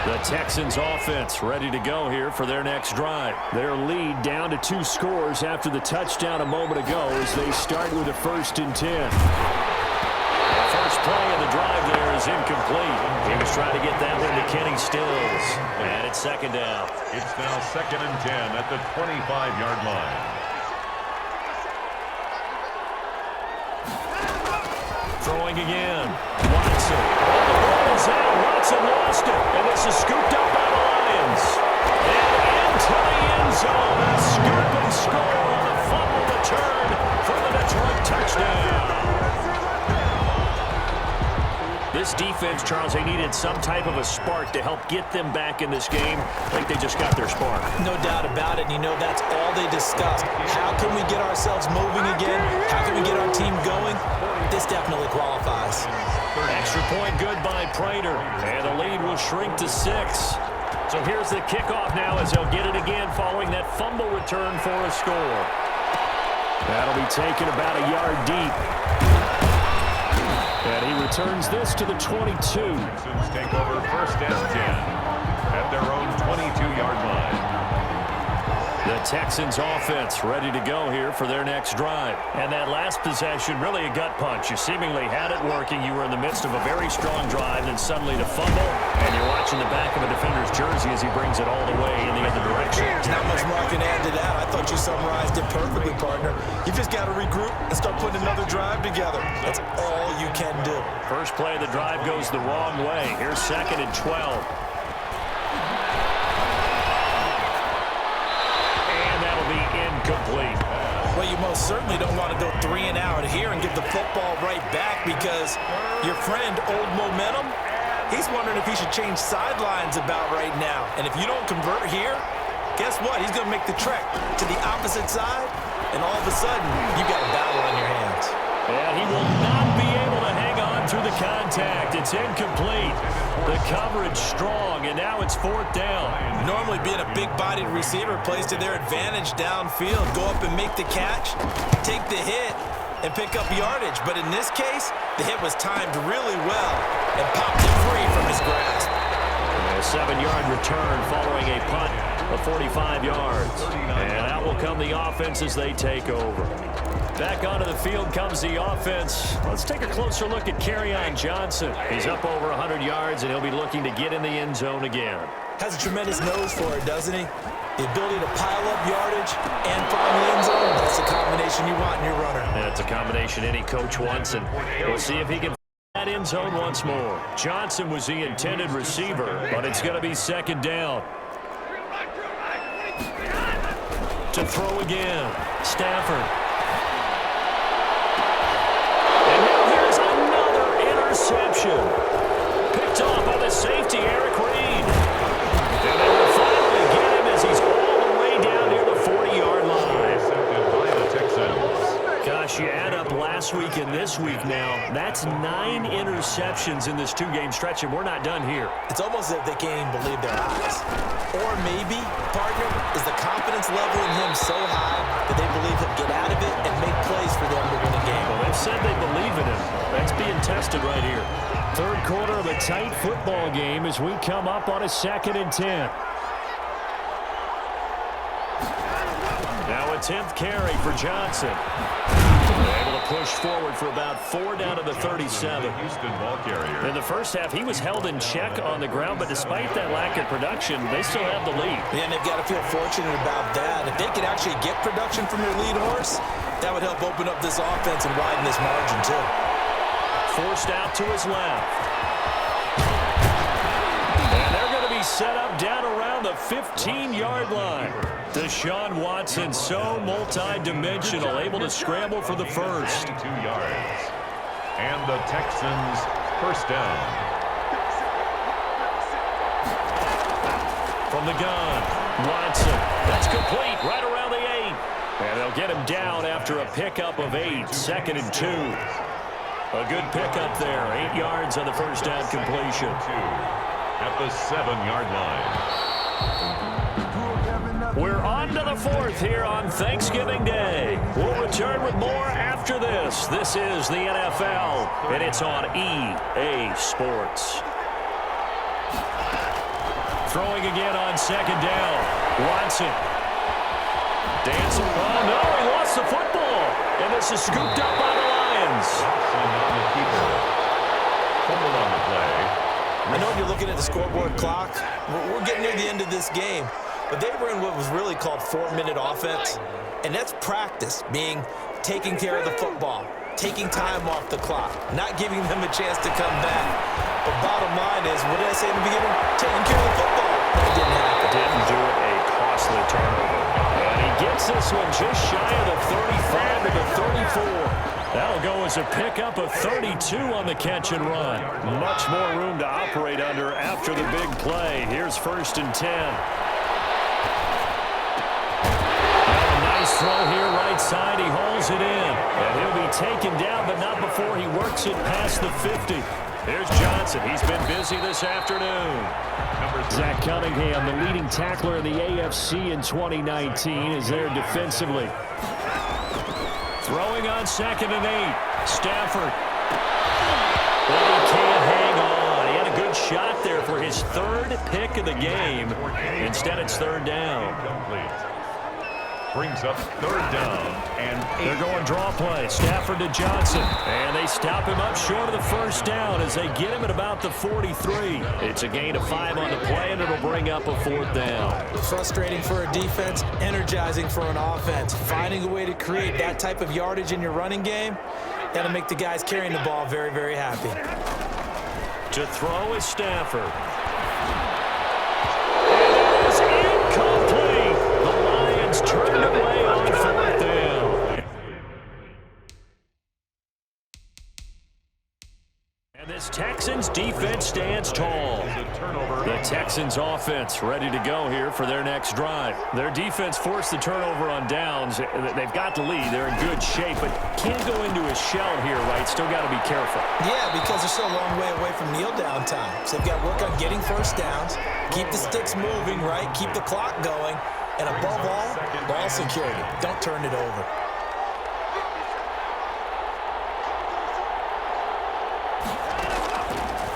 Speaker 1: The Texans offense ready to go here for their next drive. Their lead down to 2 scores after the touchdown a moment ago as they start with a 1st and 10. The first play of the drive there is incomplete. He was trying to get that one to Kenny Stills. And it's 2nd down.
Speaker 2: It's now 2nd and 10 at the 25-yard line.
Speaker 1: Throwing again. Watson. Oh, the ball is out. Watson lost it. And this is scooped up by the Lions. And into the end zone. A scoop and score on the fumble return for the Detroit touchdown. This defense, Charles, they needed some type of a spark to help get them back in this game. I think they just got their spark.
Speaker 3: No doubt about it. And you know, that's all they discussed. How can we get ourselves moving again? How can we get our team going? This definitely qualifies.
Speaker 1: Extra point good by Prater. And the lead will shrink to 6. So here's the kickoff now as they'll get it again following that fumble return for a score. That'll be taken about a yard deep. And he returns this to the 22.
Speaker 2: Texans take over first and 10 at their own 22-yard line.
Speaker 1: The Texans offense ready to go here for their next drive. And that last possession, really a gut punch. You seemingly had it working. You were in the midst of a very strong drive, then suddenly to fumble, and you're watching the back of a defender's jersey as he brings it all the way in the other direction.
Speaker 3: There's not much more I can add to that. I thought you summarized it perfectly, partner. You just got to regroup and start putting another drive together. That's all you can do.
Speaker 1: First play of the drive goes the wrong way. Here's 2nd and 12. Incomplete.
Speaker 3: Well, you most certainly don't want to go 3 and out here and give the football right back because your friend, Old Momentum, he's wondering if he should change sidelines about right now. And if you don't convert here, guess what? He's going to make the trek to the opposite side, and all of a sudden, you've got a battle on your hands.
Speaker 1: And he will not be able to hang on through the contact. It's incomplete. The coverage strong, and now it's 4th down.
Speaker 3: Normally being a big-bodied receiver plays to their advantage downfield. Go up and make the catch, take the hit, and pick up yardage. But in this case, the hit was timed really well and popped it free from his grasp.
Speaker 1: A 7-yard return following a punt of 45 yards. And out will come the offense as they take over. Back onto the field comes the offense. Let's take a closer look at Kerryon Johnson. He's up over 100 yards, and he'll be looking to get in the end zone again.
Speaker 3: Has a tremendous nose for it, doesn't he? The ability to pile up yardage and find the end zone, that's the combination you want in your runner.
Speaker 1: That's a combination any coach wants, and we'll see if he can find that end zone once more. Johnson was the intended receiver, but it's going to be 2nd down. To throw again, Stafford. Interception. Picked off by the safety, Eric Reed. And they will finally get him as he's all the way down near the 40-yard line.
Speaker 2: Intercepted by the Texans.
Speaker 1: Gosh, you add up last week and this week now. That's 9 interceptions in this 2-game stretch, and we're not done here.
Speaker 3: It's almost as if they can't even believe their eyes. Or maybe, partner, is the confidence level in him so high that they believe he'll get out of it and make plays for them to win a game.
Speaker 1: Well, they've said they believe in him. That's being tested right here. 3rd quarter of a tight football game as we come up on a 2nd and 10. Now a 10th carry for Johnson. Able to push forward for about 4 down to the 37.
Speaker 2: Houston ball carrier.
Speaker 1: In the first half, he was held in check on the ground, but despite that lack of production, they still have the lead.
Speaker 3: Yeah, and they've got to feel fortunate about that. If they could actually get production from their lead horse, that would help open up this offense and widen this margin, too.
Speaker 1: Forced out to his left. And they're going to be set up down around the 15-yard line. Deshaun Watson, so multi-dimensional, able to scramble for the first.
Speaker 2: 22 yards. And the Texans first down.
Speaker 1: From the gun, Watson. That's complete, right around the 8. And they'll get him down after a pickup of 8, 2nd and 2. A good pickup there, 8 yards on the first down completion.
Speaker 2: At the 7-yard line.
Speaker 1: We're on to the 4th here on Thanksgiving Day. We'll return with more after this. This is the NFL, and it's on EA Sports. Throwing again on 2nd down. Watson. Dancing. Oh, no, he lost the football. And this is scooped up by the Lions.
Speaker 2: On the keeper. Fumbled on the play.
Speaker 3: I know you're looking at the scoreboard clock. We're getting near the end of this game. But they were in what was really called 4-minute offense. And that's practice, meaning taking care of the football. taking time off the clock, not giving them a chance to come back. But bottom line is, what did I say in the beginning? Taking care of the football. That didn't happen.
Speaker 1: Didn't do it, a costly turnover. And he gets this one just shy of the 35 to the 34. That'll go as a pickup of 32 on the catch and run. Much more room to operate under after the big play. Here's 1st and 10. Nice throw here, right side. He holds it in. And he'll be taken down, but not before he works it past the 50. Here's Johnson. He's been busy this afternoon. Zach Cunningham, the leading tackler in the AFC in 2019, is there defensively. Throwing on 2nd and 8. Stafford. But he can't hang on. He had a good shot there for his 3rd pick of the game. Instead, it's 3rd down.
Speaker 2: Brings up 3rd down and 8.
Speaker 1: They're going draw play. Stafford to Johnson. And they stop him up short of the 1st down as they get him at about the 43. It's a gain of 5 on the play, and it'll bring up a 4th down.
Speaker 3: Frustrating for a defense, energizing for an offense. Finding a way to create that type of yardage in your running game, that'll make the guys carrying the ball very, very happy.
Speaker 1: To throw is Stafford. It is incomplete. The Lions turned away on 4th down. And this Texans defense stands tall. The Texans offense ready to go here for their next drive. Their defense forced the turnover on downs. They've got the lead. They're in good shape, but can't go into a shell here, right? Still got to be careful.
Speaker 3: Yeah, because they're still a long way away from kneel down time. So they've got to work on getting 1st downs, keep the sticks moving, right? Keep the clock going. And above all, ball security. Don't turn it over.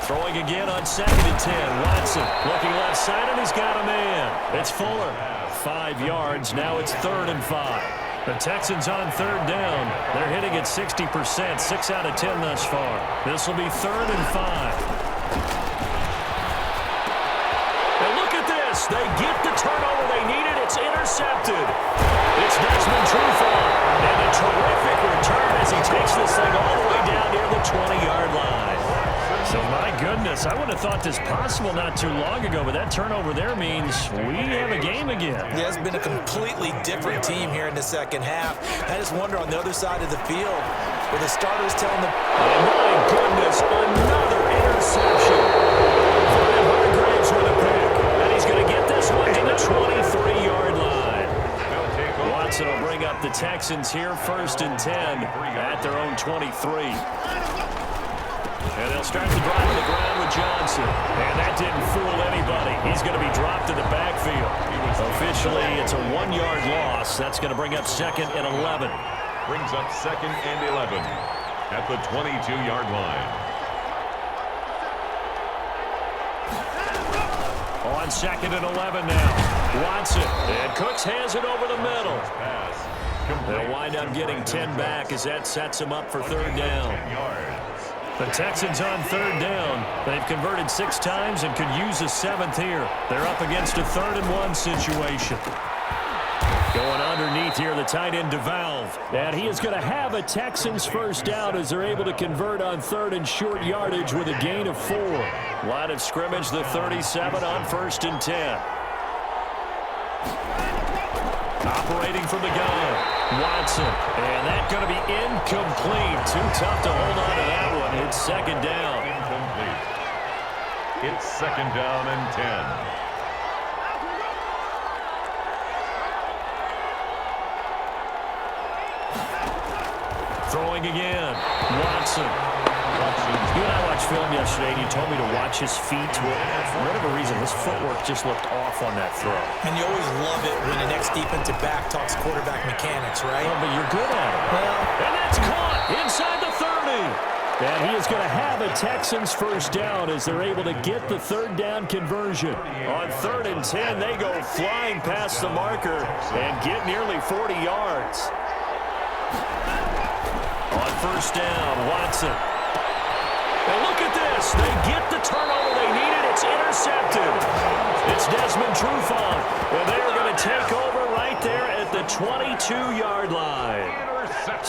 Speaker 1: Throwing again on 2nd and 10. Watson looking left side, and he's got a man. It's Fuller. 5 yards. Now it's 3rd and 5. The Texans on 3rd down. They're hitting at 60%. 6 out of 10 thus far. This will be 3rd and 5. And look at this. They get the turnover they needed. It's intercepted. It's Desmond Trufant. And a terrific return as he takes this thing all the way down near the 20-yard line. So, my goodness, I would have thought this possible not too long ago, but that turnover there means we have a game again.
Speaker 3: Yeah, it's been a completely different team here in the 2nd half. I just wonder on the other side of the field, where the starters telling them,
Speaker 1: oh, my goodness, another interception. Hargraves with a pick, and he's going to get this one to the 23-yard line. Watson will bring up the Texans here, 1st and 10 at their own 23. And they'll start the drive on the ground with Johnson. And that didn't fool anybody. He's going to be dropped in the backfield. Officially, it's a 1-yard loss. That's going to bring up 2nd and 11.
Speaker 2: Brings up 2nd and 11 at the 22-yard line.
Speaker 1: On 2nd and 11 now. Watson. And Cooks has it over the middle. They'll wind up getting 10 back as that sets him up for 3rd down. The Texans on 3rd down. They've converted 6 times and could use a 7th here. They're up against a 3rd and 1 situation. Going underneath here, the tight end DeValve. And he is going to have a Texans 1st down as they're able to convert on 3rd and short yardage with a gain of 4. Line of scrimmage, the 37 on 1st and 10. Operating from the gun, Watson. And that's going to be incomplete. Too tough to hold on to that one. It's 2nd down.
Speaker 2: Incomplete. It's 2nd down and 10.
Speaker 1: Throwing again, Watson. You and I watched film yesterday, and you told me to watch his feet. Well, for whatever reason, his footwork just looked off on that throw.
Speaker 3: and you always love it when the next defensive back talks quarterback mechanics, right?
Speaker 1: Oh, but you're good at it.
Speaker 3: Well,
Speaker 1: And that's caught inside the 30. And he is going to have a Texans 1st down as they're able to get the 3rd down conversion. On 3rd and 10, they go flying past the marker and get nearly 40 yards. On 1st down, Watson. And look at this. They get the turnover they needed. It's intercepted. It's Desmond Trufant. And they are going to take over right there at the 22-yard line.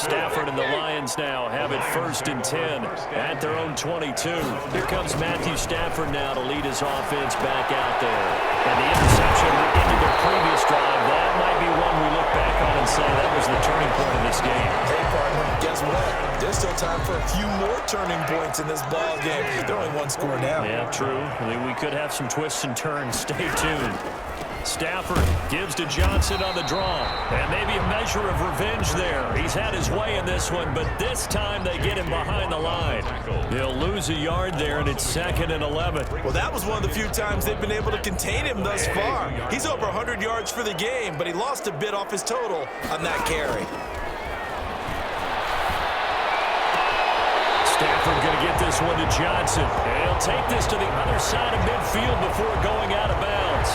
Speaker 1: Stafford and the Lions now have it 1st and 10 at their own 22. Here comes Matthew Stafford now to lead his offense back out there. And the interception into their previous drive, that might be one we look back on and say that was the turning point of this game.
Speaker 3: Hey, partner, guess what? There's still time for a few more turning points in this ball game. They're only one score down.
Speaker 1: Yeah, true. I mean, we could have some twists and turns. Stay tuned. Stafford gives to Johnson on the draw. And maybe a measure of revenge there. He's had his way in this one, but this time they get him behind the line. He'll lose a yard there, and it's 2nd and 11.
Speaker 4: Well, that was one of the few times they've been able to contain him thus far. He's over 100 yards for the game, but he lost a bit off his total on that carry.
Speaker 1: Stafford going to get this one to Johnson. And he'll take this to the other side of midfield before going out of bounds.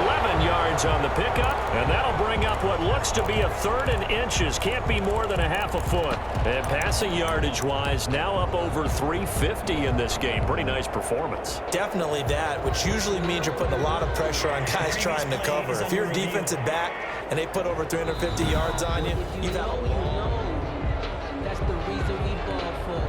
Speaker 1: 11 yards on the pickup, and that'll bring up what looks to be a 3rd and inches. Can't be more than a half a foot. And passing yardage-wise, now up over 350 in this game. Pretty nice performance.
Speaker 3: Definitely that, which usually means you're putting a lot of pressure on guys trying to cover. If you're a defensive back and they put over 350 yards on you, you've had a long...
Speaker 5: That's the reason we ball for.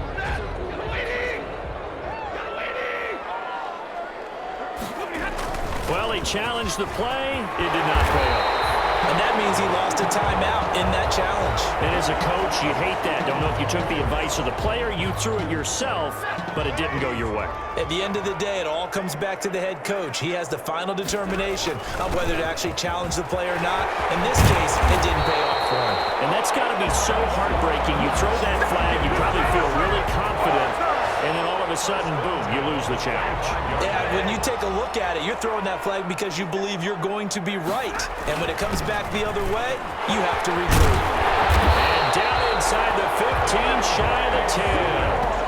Speaker 1: Well, he challenged the play. It did not pay off.
Speaker 3: And that means he lost a timeout in that challenge.
Speaker 1: And as a coach, you hate that. Don't know if you took the advice of the player, you threw it yourself, but it didn't go your way.
Speaker 3: At the end of the day, it all comes back to the head coach. He has the final determination on whether to actually challenge the play or not. In this case, it didn't pay off for him.
Speaker 1: And that's got to be so heartbreaking. You throw that flag, you probably feel really confident, and then all of a sudden, boom, you lose the challenge.
Speaker 3: Yeah, when you take a look at it, you're throwing that flag because you believe you're going to be right. And when it comes back the other way, you have to regroup.
Speaker 1: And down inside the 15, shy of the 10.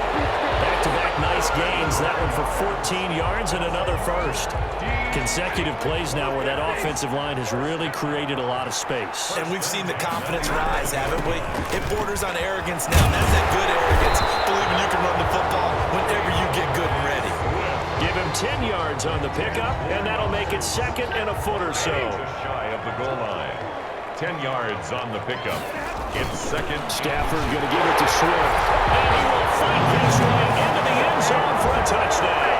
Speaker 1: Back-to-back nice gains. That one for 14 yards and another first. Consecutive plays now where that offensive line has really created a lot of space.
Speaker 4: And we've seen the confidence rise, haven't we? It borders on arrogance now. That's that good arrogance, believing you can run the football whenever you get good and ready.
Speaker 1: Give him 10 yards on the pickup, and that'll make it 2nd and a foot or so.
Speaker 2: Just shy of the goal line. 10 yards on the pickup. It's 2nd.
Speaker 1: Stafford going to give it to Swift. And he will fight his way into the end zone for a touchdown.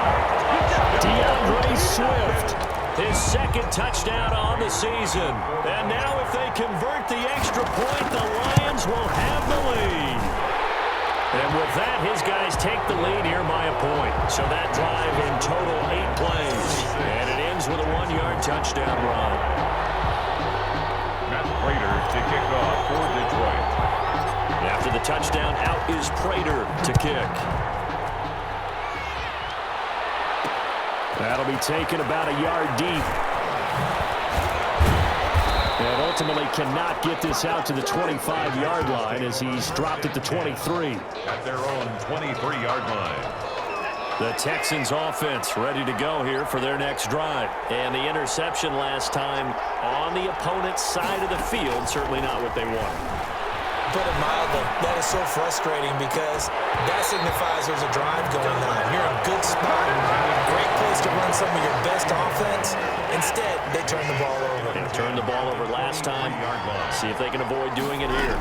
Speaker 1: DeAndre Swift, his 2nd touchdown on the season. And now if they convert the extra point, the Lions will have the lead. And with that, his guys take the lead here by a point. So that drive in total 8 plays. And it ends with a 1-yard touchdown run.
Speaker 2: Matt Prater to kick off for Detroit.
Speaker 1: After the touchdown, out is Prater to kick. That'll be taken about a yard deep. And ultimately cannot get this out to the 25-yard line as he's dropped at the 23.
Speaker 2: At their own 23-yard line.
Speaker 1: The Texans offense ready to go here for their next drive. And the interception last time on the opponent's side of the field, certainly not what they wanted.
Speaker 3: Put it mildly, that is so frustrating because that signifies there's a drive going on. You're in a good spot, great place to run some of your best offense. Instead, they turn the ball over.
Speaker 1: They turned the ball over last time. See if they can avoid doing it here.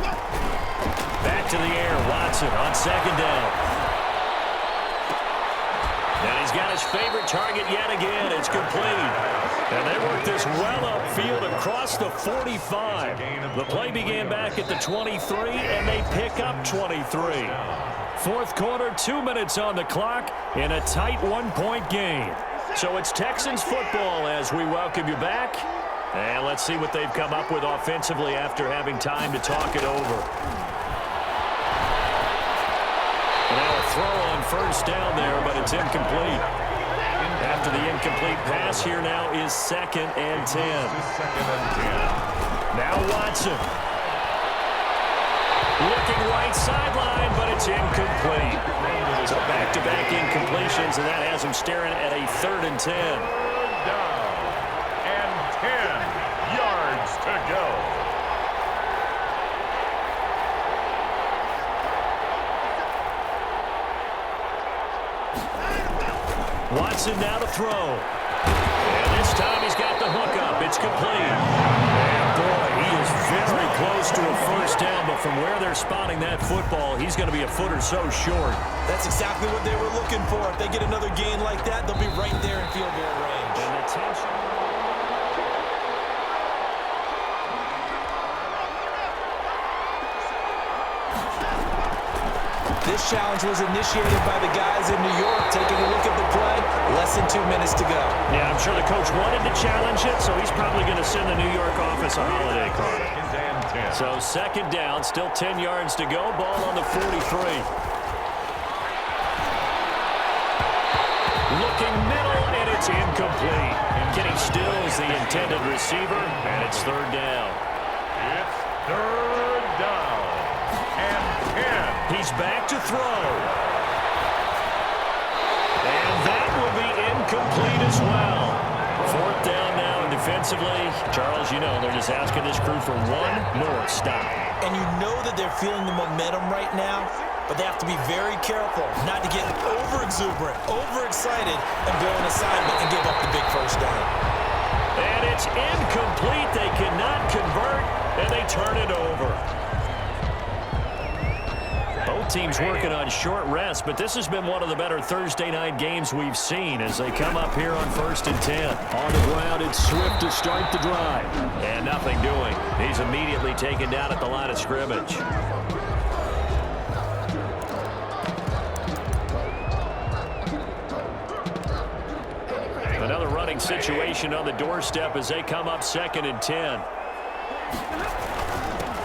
Speaker 1: Back to the air, Watson on 2nd down. And he's got his favorite target yet again. It's complete. And they work this well upfield across the 45. The play began back at the 23, and they pick up 23. Fourth quarter, 2 minutes on the clock in a tight 1-point game. So it's Texans football as we welcome you back. And let's see what they've come up with offensively after having time to talk it over. Now a throw on 1st down there, but it's incomplete. After the incomplete pass, here now is 2nd and 10.
Speaker 2: 2nd and 10.
Speaker 1: Now Watson. Looking right sideline, but it's incomplete. So back-to-back incompletions, and that has him staring at a 3rd and 10.
Speaker 2: 3rd down and 10 yards to go.
Speaker 1: Watson now to throw. And this time he's got the hook up. It's complete. And boy, he is Very close to a first down, but from where they're spotting that football, he's going to be a foot or so short.
Speaker 3: That's exactly what they were looking for. If they get another gain like that, they'll be right there in field goal range.
Speaker 1: And the tension.
Speaker 3: This challenge was initiated by the guys in New York. Taking a look at the play, less than 2 minutes to go.
Speaker 1: Yeah, I'm sure the coach wanted to challenge it, so he's probably going to send the New York office a holiday card. So second down, still 10 yards to go. Ball on the 43. Looking middle, and it's incomplete. Getting still is the intended receiver, and it's third down.
Speaker 2: It's third down and 10.
Speaker 1: He's back to throw. And that will be incomplete as well. Fourth down now, and defensively, Charles, you know, they're just asking this crew for one more stop.
Speaker 3: And you know that they're feeling the momentum right now, but they have to be very careful not to get over-exuberant, overexcited, and blow an assignment and give up the big first down.
Speaker 1: And it's incomplete. They cannot convert, and they turn it over. Both teams working on short rest, but this has been one of the better Thursday night games we've seen as they come up here on 1st and 10. On the ground, it's Swift to start the drive. And nothing doing. He's immediately taken down at the line of scrimmage. Another running situation on the doorstep as they come up 2nd and 10.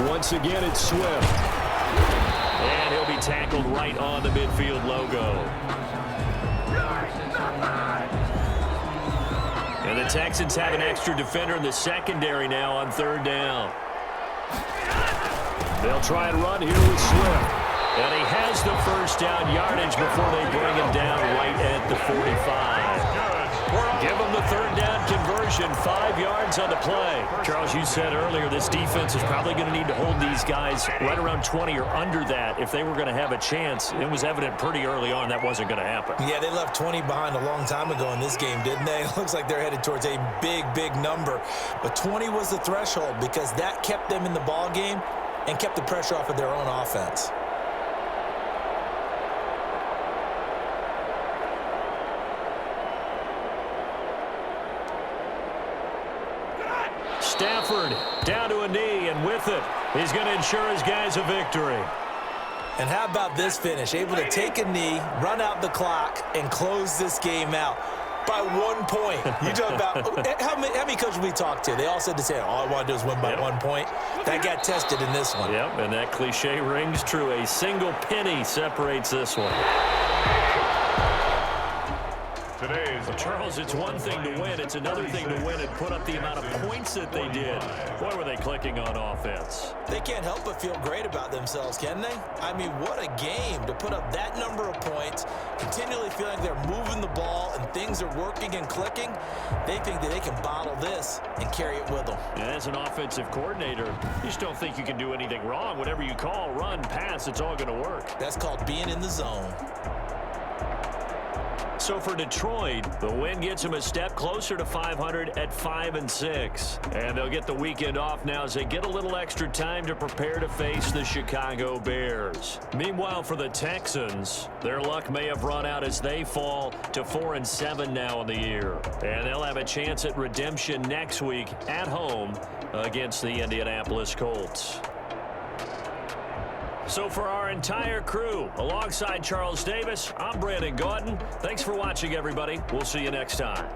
Speaker 1: Once again, it's Swift. And he'll be tackled right on the midfield logo. And the Texans have an extra defender in the secondary now on third down. They'll try and run here with Swift. And he has the first down yardage before they bring him down right at the 45. Give him the third down conversion, 5 yards on the play. Charles, you said earlier this defense is probably going to need to hold these guys right around 20 or under that if they were going to have a chance. It was evident pretty early on that wasn't going to happen.
Speaker 3: Yeah, they left 20 behind a long time ago in this game, didn't they? It looks like they're headed towards a big, big number. But 20 was the threshold because that kept them in the ball game and kept the pressure off of their own offense.
Speaker 1: Stafford down to a knee, and with it, he's going to ensure his guys a victory.
Speaker 3: And how about this finish? Able to take a knee, run out the clock, and close this game out by 1 point. You talk about how many coaches we talked to? They all said the same. All I want to do is win by 1 point. That got tested in this one.
Speaker 1: Yep, and that cliche rings true. A single penny separates this one. Well, Charles, it's one thing to win. It's another thing to win and put up the amount of points that they did. Boy, were they clicking on offense.
Speaker 3: They can't help but feel great about themselves, can they? I mean, what a game to put up that number of points, continually feeling they're moving the ball and things are working and clicking. They think that they can bottle this and carry it with them.
Speaker 1: And as an offensive coordinator, you just don't think you can do anything wrong. Whatever you call, run, pass, it's all going to work.
Speaker 3: That's called being in the zone.
Speaker 1: So for Detroit, the win gets them a step closer to 500 at 5-6. And they'll get the weekend off now as they get a little extra time to prepare to face the Chicago Bears. Meanwhile, for the Texans, their luck may have run out as they fall to 4-7 now in the year. And they'll have a chance at redemption next week at home against the Indianapolis Colts. So for our entire crew, alongside Charles Davis, I'm Brandon Gautin. Thanks for watching, everybody. We'll see you next time.